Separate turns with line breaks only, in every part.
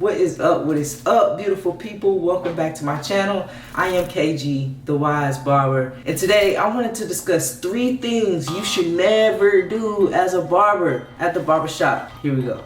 What is up? What is up, beautiful people? Welcome back to my channel. I am KayyG the Wise Barber, and today I wanted to discuss 3 things you should never do as a barber at the barbershop. Here we go.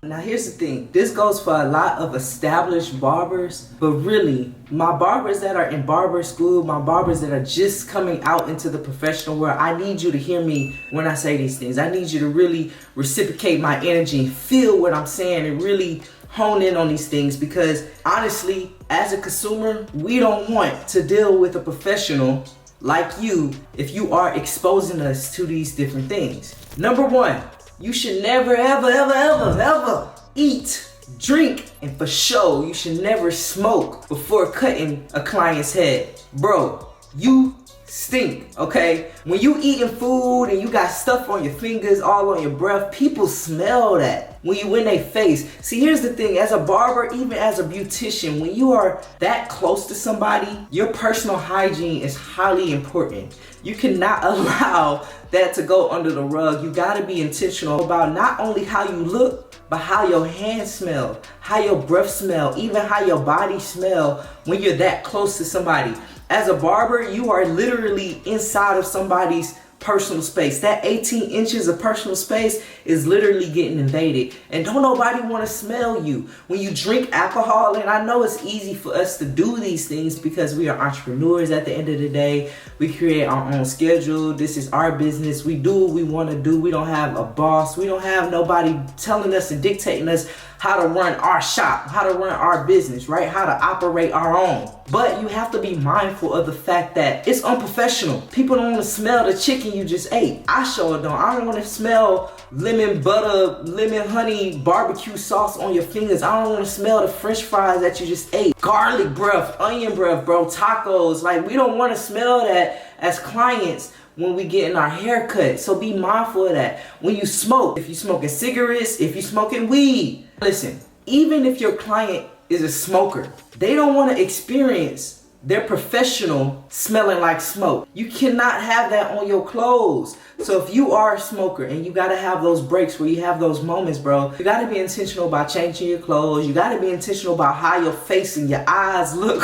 Now here's the thing, this goes for a lot of established barbers, but really, my barbers that are in barber school, my barbers that are just coming out into the professional world, I need you to hear me when I say these things. I need you to really reciprocate my energy, feel what I'm saying, and really hone in on these things, because honestly, as a consumer, we don't want to deal with a professional like you if you are exposing us to these different things. Number 1. You should never, ever eat, drink, and for sure, you should never smoke before cutting a client's head. Bro, you stink, okay? When you eating food and you got stuff on your fingers, all on your breath, people smell that when you in their face. See, here's the thing, as a barber, even as a beautician, when you are that close to somebody, your personal hygiene is highly important. You cannot allow that to go under the rug. You gotta be intentional about not only how you look, but how your hands smell, how your breath smell, even how your body smell when you're that close to somebody. As a barber, you are literally inside of somebody's personal space. That 18 inches of personal space is literally getting invaded, and don't nobody want to smell you. When you drink alcohol, and I know it's easy for us to do these things because we are entrepreneurs at the end of the day. We create our own schedule. This is our business. We do what we want to do. We don't have a boss. We don't have nobody telling us and dictating us how to run our shop, how to run our business, right? How to operate our own. But you have to be mindful of the fact that it's unprofessional. People don't want to smell the chicken you just ate. I sure don't. I don't want to smell lemon butter, lemon honey, barbecue sauce on your fingers. I don't want to smell the french fries that you just ate. Garlic breath, onion breath, bro, tacos. Like, we don't want to smell that as clients when we getting our hair cut. So be mindful of that. When you smoke, if you're smoking cigarettes, if you're smoking weed, listen, even if your client is a smoker, they don't want to experience their professional smelling like smoke. You cannot have that on your clothes. So if you are a smoker and you gotta have those breaks where you have those moments, bro, you gotta be intentional about changing your clothes. You gotta be intentional about how your face and your eyes look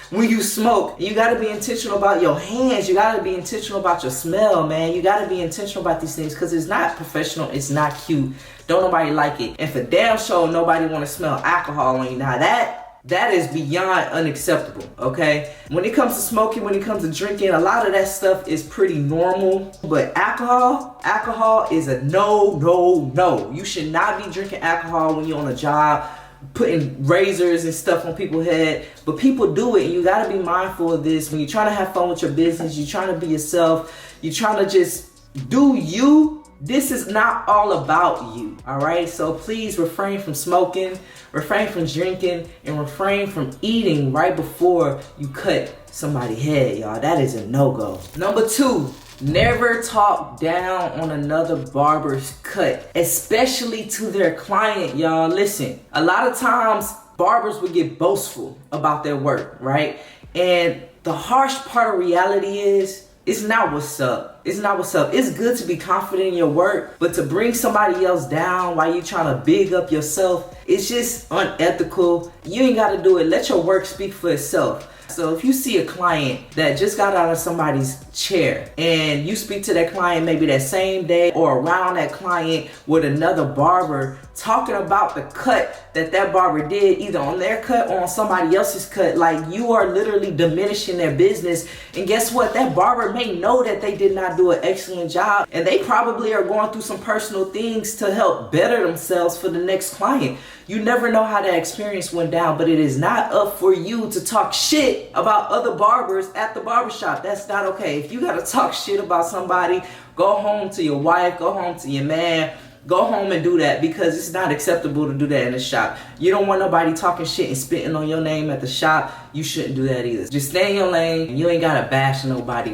when you smoke. You gotta be intentional about your hands. You gotta be intentional about your smell, man. You gotta be intentional about these things, because it's not professional, it's not cute. Don't nobody like it. And for damn sure, nobody wanna smell alcohol on you. Now that is beyond unacceptable, okay? When it comes to smoking, when it comes to drinking, a lot of that stuff is pretty normal. But alcohol is a no. You should not be drinking alcohol when you're on a job, putting razors and stuff on people's head. But people do it, and you gotta be mindful of this. When you're trying to have fun with your business, you're trying to be yourself, you're trying to just do you, this is not all about you, all right? So please refrain from smoking, refrain from drinking, and refrain from eating right before you cut somebody's head, y'all. That is a no-go. Number 2, never talk down on another barber's cut, especially to their client, y'all. Listen, a lot of times barbers would get boastful about their work, right? And the harsh part of reality is, it's not what's up. It's not what's up. It's good to be confident in your work, but to bring somebody else down while you're trying to big up yourself, it's just unethical. You ain't got to do it. Let your work speak for itself. So if you see a client that just got out of somebody's chair and you speak to that client maybe that same day or around that client with another barber talking about the cut that barber did, either on their cut or on somebody else's cut, like, you are literally diminishing their business. And guess what? That barber may know that they did not do an excellent job, and they probably are going through some personal things to help better themselves for the next client. You never know how that experience went down, but it is not up for you to talk shit about other barbers at the barbershop. That's not okay. If you gotta talk shit about somebody, go home to your wife, go home to your man, go home and do that, because it's not acceptable to do that in the shop. You don't want nobody talking shit and spitting on your name at the shop. You shouldn't do that either. Just stay in your lane. You ain't gotta bash nobody.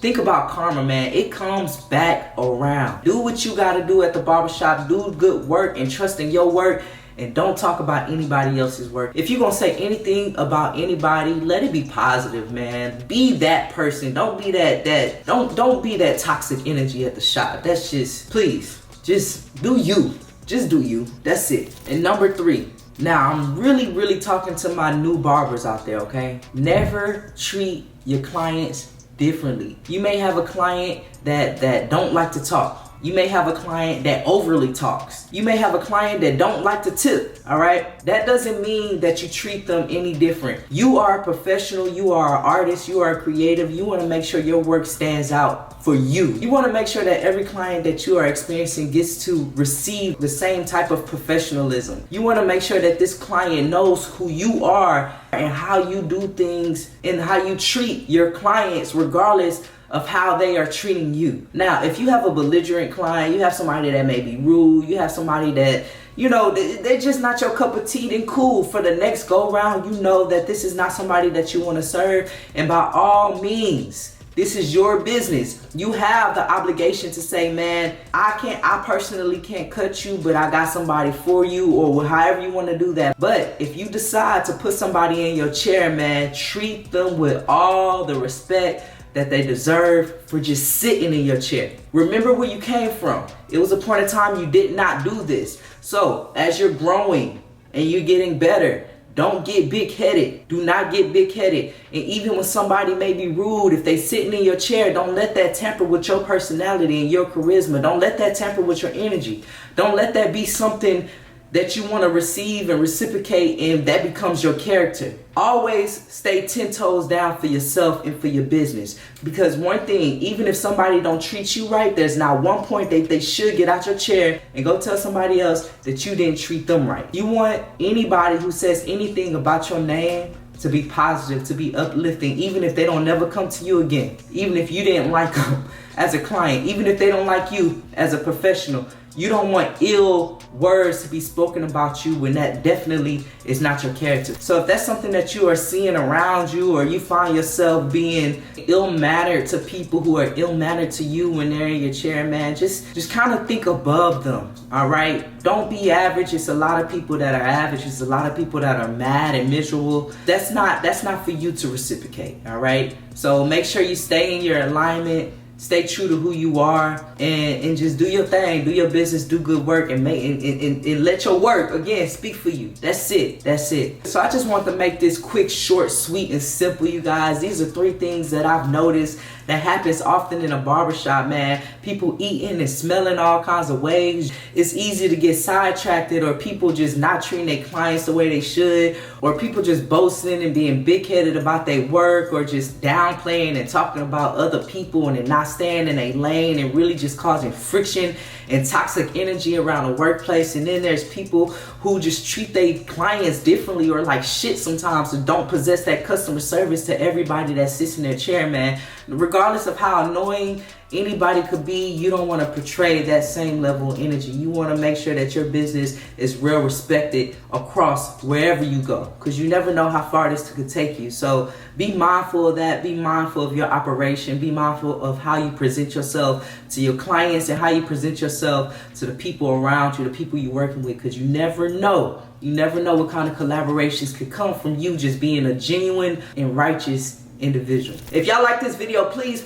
Think about karma, man. It comes back around. Do what you gotta do at the barbershop. Do good work and trust in your work. and don't talk about anybody else's work. If you're gonna say anything about anybody, let it be positive, man. Be that person. Don't be don't be that toxic energy at the shop. That's just, please, just do you. Just do you. That's it. And number 3. Now, I'm really talking to my new barbers out there, okay? Never treat your clients differently. You may have a client that don't like to talk. You may have a client that overly talks. You may have a client that don't like to tip, all right? That doesn't mean that you treat them any different. You are a professional, you are an artist, you are a creative. You wanna make sure your work stands out for you. You wanna make sure that every client that you are experiencing gets to receive the same type of professionalism. You wanna make sure that this client knows who you are and how you do things and how you treat your clients regardless of how they are treating you. Now, if you have a belligerent client, you have somebody that may be rude, you have somebody that, you know, they're just not your cup of tea, then cool. For the next go round, you know that this is not somebody that you want to serve. And by all means, this is your business. You have the obligation to say, man, I personally can't cut you, but I got somebody for you, or however you want to do that. But if you decide to put somebody in your chair, man, treat them with all the respect that they deserve for just sitting in your chair. Remember where you came from. It was a point of time you did not do this. So as you're growing and you're getting better, don't get big-headed. Do not get big-headed. And even when somebody may be rude, if they sitting in your chair, don't let that tamper with your personality and your charisma. Don't let that tamper with your energy. Don't let that be something that you want to receive and reciprocate, and that becomes your character. Always stay 10 toes down for yourself and for your business. Because one thing, even if somebody don't treat you right, there's not one point that they should get out your chair and go tell somebody else that you didn't treat them right. You want anybody who says anything about your name to be positive, to be uplifting, even if they don't never come to you again. Even if you didn't like them as a client, even if they don't like you as a professional. You don't want ill words to be spoken about you when that definitely is not your character. So if that's something that you are seeing around you, or you find yourself being ill-mannered to people who are ill-mannered to you when they're in your chair, man, just kind of think above them, all right? Don't be average. It's a lot of people that are average. It's a lot of people that are mad and miserable. That's not for you to reciprocate, all right? So make sure you stay in your alignment. Stay true to who you are, and just do your thing, do your business, do good work, and let your work, again, speak for you. That's it. That's it. So I just want to make this quick, short, sweet, and simple, you guys. These are 3 things that I've noticed that happens often in a barbershop, man. People eating and smelling all kinds of ways. It's easy to get sidetracked, or people just not treating their clients the way they should, or people just boasting and being big-headed about their work, or just downplaying and talking about other people and then not staying in a lane and really just causing friction and toxic energy around the workplace. And then there's people who just treat their clients differently or like shit sometimes, and don't possess that customer service to everybody that sits in their chair, man. Regardless of how annoying anybody could be, you don't want to portray that same level of energy. You want to make sure that your business is real respected across wherever you go, because you never know how far this could take you. So be mindful of that. Be mindful of your operation. Be mindful of how you present yourself to your clients and how you present yourself to the people around you, the people you're working with, because you never know. You never know what kind of collaborations could come from you just being a genuine and righteous individual. If y'all like this video, please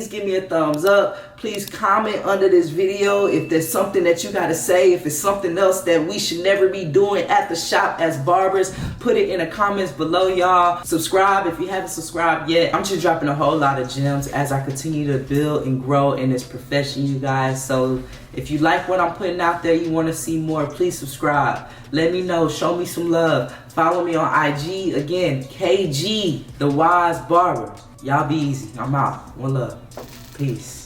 give me a thumbs up. Please comment under this video if there's something that you got to say. If it's something else that we should never be doing at the shop as barbers, put it in the comments below, y'all. Subscribe if you haven't subscribed yet. I'm just dropping a whole lot of gems as I continue to build and grow in this profession, you guys. So if you like what I'm putting out there, you want to see more, please subscribe. Let me know. Show me some love. Follow me on IG. Again, KayyG the Wise Barber. Y'all be easy. I'm out. One love. Peace.